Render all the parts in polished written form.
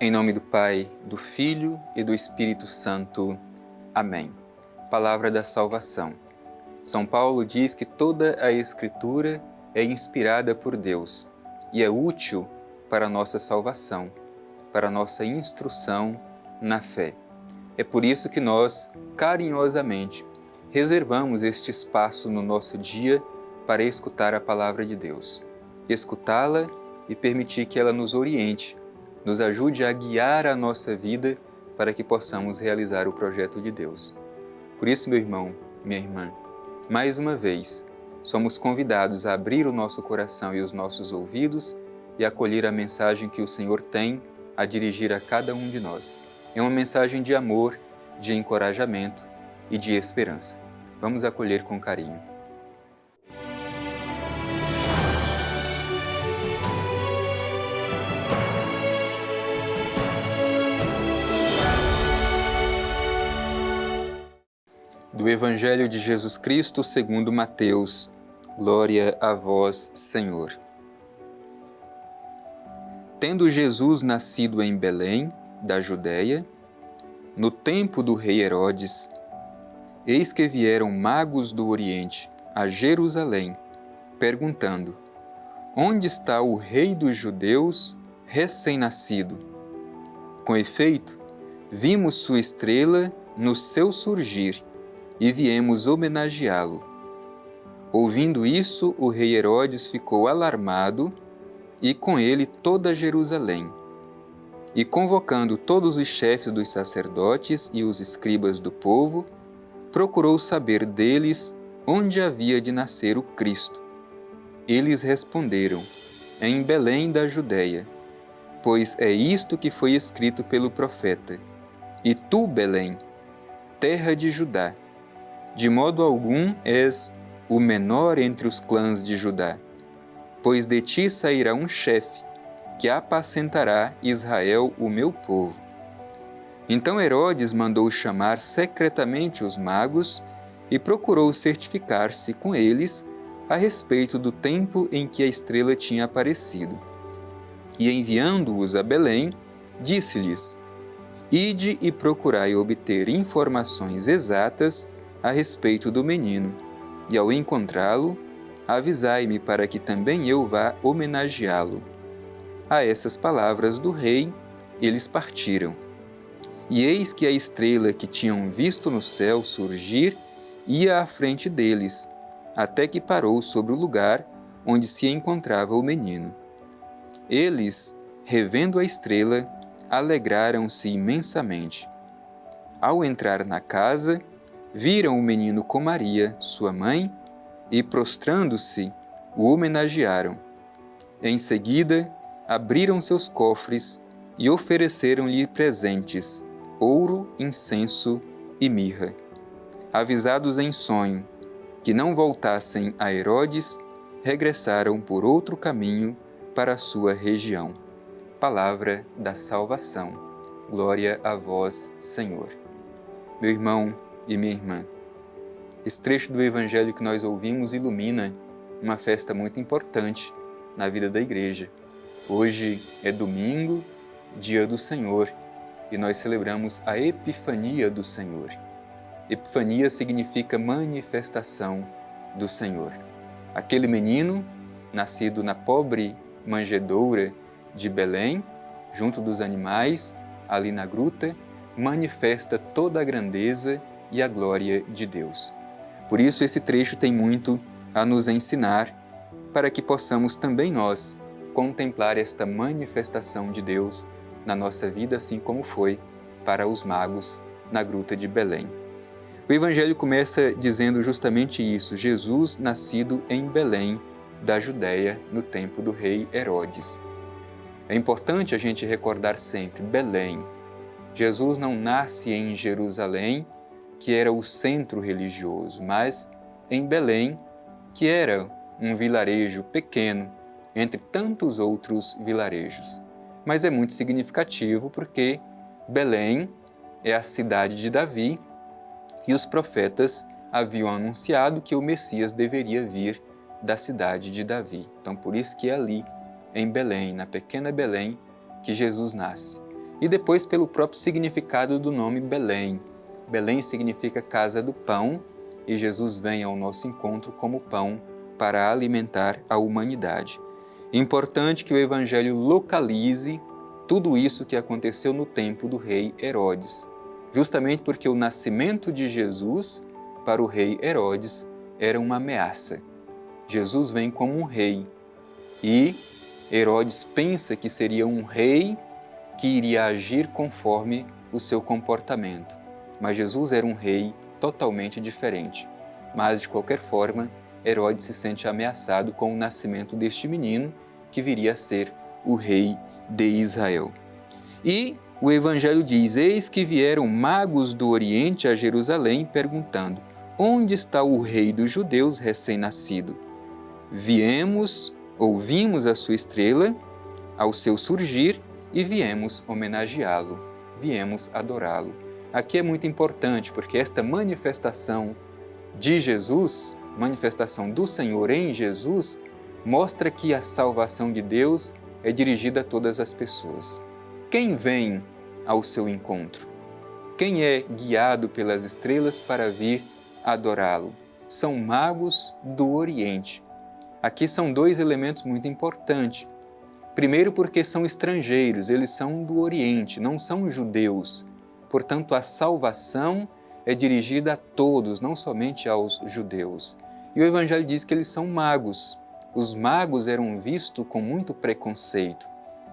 Em nome do Pai, do Filho e do Espírito Santo. Amém. Palavra da salvação. São Paulo diz que toda a Escritura é inspirada por Deus e é útil para a nossa salvação, para a nossa instrução na fé. É por isso que nós, carinhosamente, reservamos este espaço no nosso dia para escutar a Palavra de Deus. Escutá-la e permitir que ela nos oriente, nos ajude a guiar a nossa vida para que possamos realizar o projeto de Deus. Por isso, meu irmão, minha irmã, mais uma vez, somos convidados a abrir o nosso coração e os nossos ouvidos e acolher a mensagem que o Senhor tem a dirigir a cada um de nós. É uma mensagem de amor, de encorajamento e de esperança. Vamos acolher com carinho. Do Evangelho de Jesus Cristo segundo Mateus. Glória a vós, Senhor. Tendo Jesus nascido em Belém, da Judéia, no tempo do rei Herodes, eis que vieram magos do Oriente a Jerusalém, perguntando: onde está o rei dos judeus recém-nascido? Com efeito, vimos sua estrela no seu surgir e viemos homenageá-lo. Ouvindo isso, o rei Herodes ficou alarmado e com ele toda Jerusalém. E convocando todos os chefes dos sacerdotes e os escribas do povo, procurou saber deles onde havia de nascer o Cristo. Eles responderam: em Belém da Judéia, pois é isto que foi escrito pelo profeta: e tu, Belém, terra de Judá, de modo algum és o menor entre os clãs de Judá, pois de ti sairá um chefe, que apacentará Israel, o meu povo. Então Herodes mandou chamar secretamente os magos e procurou certificar-se com eles a respeito do tempo em que a estrela tinha aparecido. E enviando-os a Belém, disse-lhes: ide e procurai obter informações exatas a respeito do menino, e ao encontrá-lo, avisai-me para que também eu vá homenageá-lo. A essas palavras do rei, eles partiram. E eis que a estrela que tinham visto no céu surgir ia à frente deles, até que parou sobre o lugar onde se encontrava o menino. Eles, revendo a estrela, alegraram-se imensamente. Ao entrar na casa, viram o menino com Maria, sua mãe, e, prostrando-se, o homenagearam. Em seguida, abriram seus cofres e ofereceram-lhe presentes, ouro, incenso e mirra. Avisados em sonho que não voltassem a Herodes, regressaram por outro caminho para a sua região. Palavra da salvação. Glória a vós, Senhor. Meu irmão e minha irmã, esse trecho do Evangelho que nós ouvimos ilumina uma festa muito importante na vida da Igreja. Hoje é domingo, dia do Senhor, e nós celebramos a Epifania do Senhor. Epifania significa manifestação do Senhor. Aquele menino, nascido na pobre manjedoura de Belém, junto dos animais, ali na gruta, manifesta toda a grandeza e a glória de Deus. Por isso esse trecho tem muito a nos ensinar, para que possamos também nós contemplar esta manifestação de Deus na nossa vida, assim como foi para os magos na gruta de Belém. O Evangelho começa dizendo justamente isso: Jesus nascido em Belém da Judéia no tempo do rei Herodes. É importante a gente recordar sempre Belém. Jesus não nasce em Jerusalém, que era o centro religioso, mas em Belém, que era um vilarejo pequeno, entre tantos outros vilarejos. Mas é muito significativo porque Belém é a cidade de Davi e os profetas haviam anunciado que o Messias deveria vir da cidade de Davi. Então, por isso que é ali, em Belém, na pequena Belém, que Jesus nasce. e depois pelo próprio significado do nome Belém. Belém significa casa do pão, e Jesus vem ao nosso encontro como pão para alimentar a humanidade. Importante que o Evangelho localize tudo isso que aconteceu no tempo do rei Herodes, justamente porque o nascimento de Jesus para o rei Herodes era uma ameaça. Jesus vem como um rei e Herodes pensa que seria um rei que iria agir conforme o seu comportamento. Mas Jesus era um rei totalmente diferente. Mas, de qualquer forma, Herodes se sente ameaçado com o nascimento deste menino que viria a ser o rei de Israel. E o Evangelho diz: eis que vieram magos do Oriente a Jerusalém perguntando: onde está o rei dos judeus recém-nascido? Ouvimos a sua estrela ao seu surgir e viemos homenageá-lo, viemos adorá-lo. Aqui é muito importante porque esta manifestação de Jesus, manifestação do Senhor em Jesus, mostra que a salvação de Deus é dirigida a todas as pessoas. Quem vem ao seu encontro? Quem é guiado pelas estrelas para vir adorá-lo? São magos do Oriente. Aqui são dois elementos muito importantes. Primeiro, porque são estrangeiros, eles são do Oriente, não são judeus. Portanto, a salvação é dirigida a todos, não somente aos judeus. E o Evangelho diz que eles são magos. Os magos eram vistos com muito preconceito,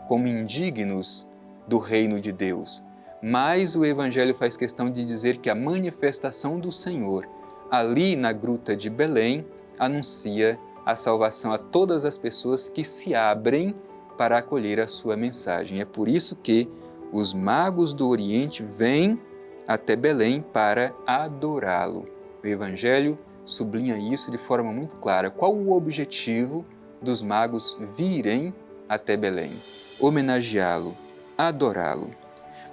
como indignos do reino de Deus. Mas o Evangelho faz questão de dizer que a manifestação do Senhor, ali na gruta de Belém, anuncia a salvação a todas as pessoas que se abrem para acolher a sua mensagem. É por isso que os magos do Oriente vêm até Belém para adorá-lo. O Evangelho sublinha isso de forma muito clara. Qual o objetivo dos magos virem até Belém? Homenageá-lo, adorá-lo.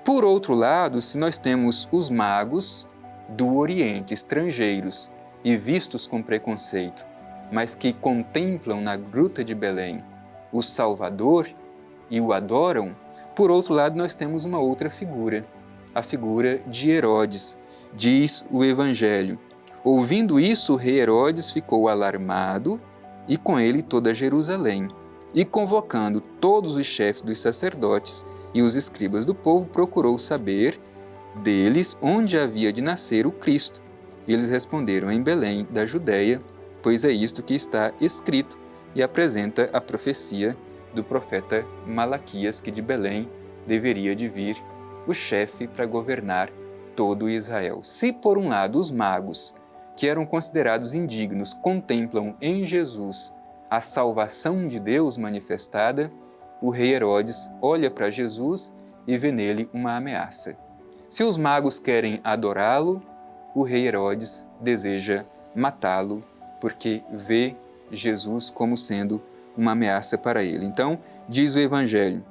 Por outro lado, se nós temos os magos do Oriente, estrangeiros e vistos com preconceito, mas que contemplam na gruta de Belém o Salvador e o adoram, por outro lado nós temos uma outra figura, a figura de Herodes. Diz o Evangelho: ouvindo isso, o rei Herodes ficou alarmado e com ele toda Jerusalém, e convocando todos os chefes dos sacerdotes e os escribas do povo, procurou saber deles onde havia de nascer o Cristo. E eles responderam: em Belém da Judéia, pois é isto que está escrito, e apresenta a profecia do profeta Malaquias, que de Belém deveria de vir o chefe para governar todo Israel. Se por um lado os magos, que eram considerados indignos, contemplam em Jesus a salvação de Deus manifestada, o rei Herodes olha para Jesus e vê nele uma ameaça. Se os magos querem adorá-lo, o rei Herodes deseja matá-lo, porque vê Jesus como sendo uma ameaça para ele. Então, diz o Evangelho: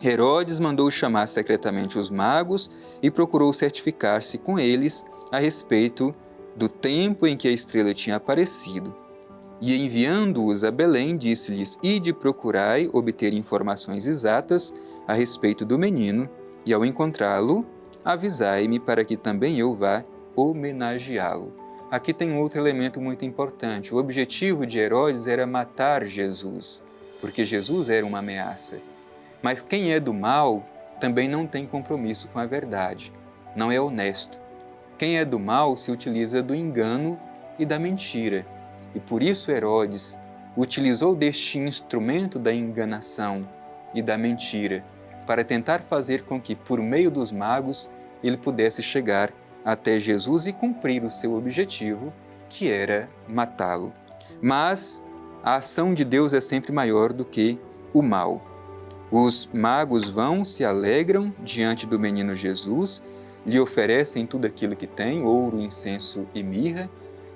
Herodes mandou chamar secretamente os magos e procurou certificar-se com eles a respeito do tempo em que a estrela tinha aparecido. E enviando-os a Belém, disse-lhes: ide procurai obter informações exatas a respeito do menino, e ao encontrá-lo, avisai-me para que também eu vá homenageá-lo. Aqui tem outro elemento muito importante. O objetivo de Herodes era matar Jesus, porque Jesus era uma ameaça. Mas quem é do mal também não tem compromisso com a verdade, não é honesto. Quem é do mal se utiliza do engano e da mentira. E por isso Herodes utilizou deste instrumento da enganação e da mentira para tentar fazer com que, por meio dos magos, ele pudesse chegar até Jesus e cumprir o seu objetivo, que era matá-lo. Mas a ação de Deus é sempre maior do que o mal. Os magos vão, se alegram diante do menino Jesus, lhe oferecem tudo aquilo que tem, ouro, incenso e mirra,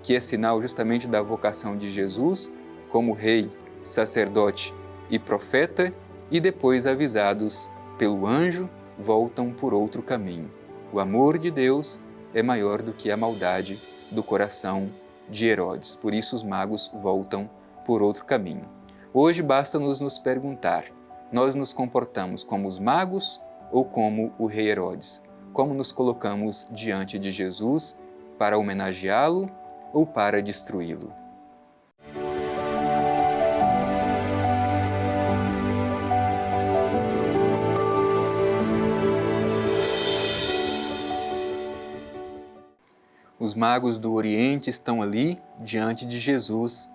que é sinal justamente da vocação de Jesus como rei, sacerdote e profeta, e depois, avisados pelo anjo, voltam por outro caminho. O amor de Deus é maior do que a maldade do coração de Herodes. Por isso os magos voltam por outro caminho. Hoje basta nos perguntar: nós nos comportamos como os magos ou como o rei Herodes? Como nos colocamos diante de Jesus para homenageá-lo ou para destruí-lo? Os magos do Oriente estão ali diante de Jesus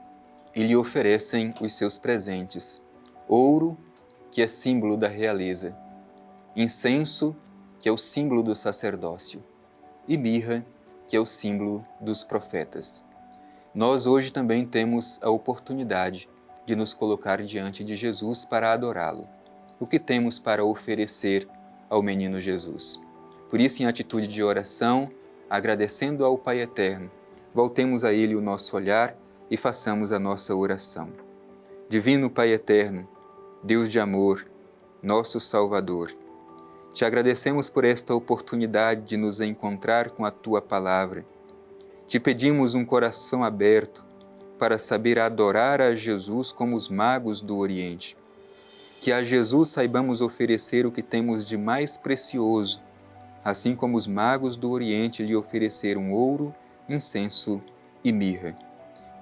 e lhe oferecem os seus presentes: ouro, que é símbolo da realeza, incenso, que é o símbolo do sacerdócio, e mirra, que é o símbolo dos profetas. Nós hoje também temos a oportunidade de nos colocar diante de Jesus para adorá-lo. O que temos para oferecer ao menino Jesus? Por isso, em atitude de oração, agradecendo ao Pai Eterno, voltemos a Ele o nosso olhar e façamos a nossa oração. Divino Pai Eterno, Deus de amor, nosso Salvador, te agradecemos por esta oportunidade de nos encontrar com a Tua Palavra. Te pedimos um coração aberto para saber adorar a Jesus como os magos do Oriente. Que a Jesus saibamos oferecer o que temos de mais precioso, assim como os magos do Oriente lhe ofereceram ouro, incenso e mirra.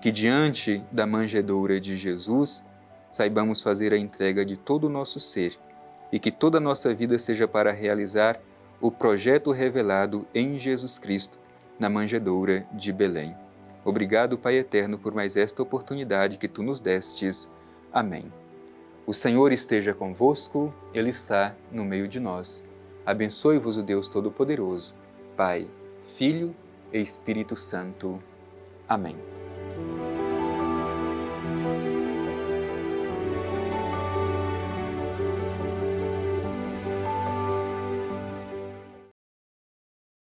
Que diante da manjedoura de Jesus saibamos fazer a entrega de todo o nosso ser e que toda a nossa vida seja para realizar o projeto revelado em Jesus Cristo na manjedoura de Belém. Obrigado, Pai Eterno, por mais esta oportunidade que Tu nos destes. Amém. O Senhor esteja convosco, Ele está no meio de nós. Abençoe-vos o Deus Todo-Poderoso, Pai, Filho e Espírito Santo. Amém.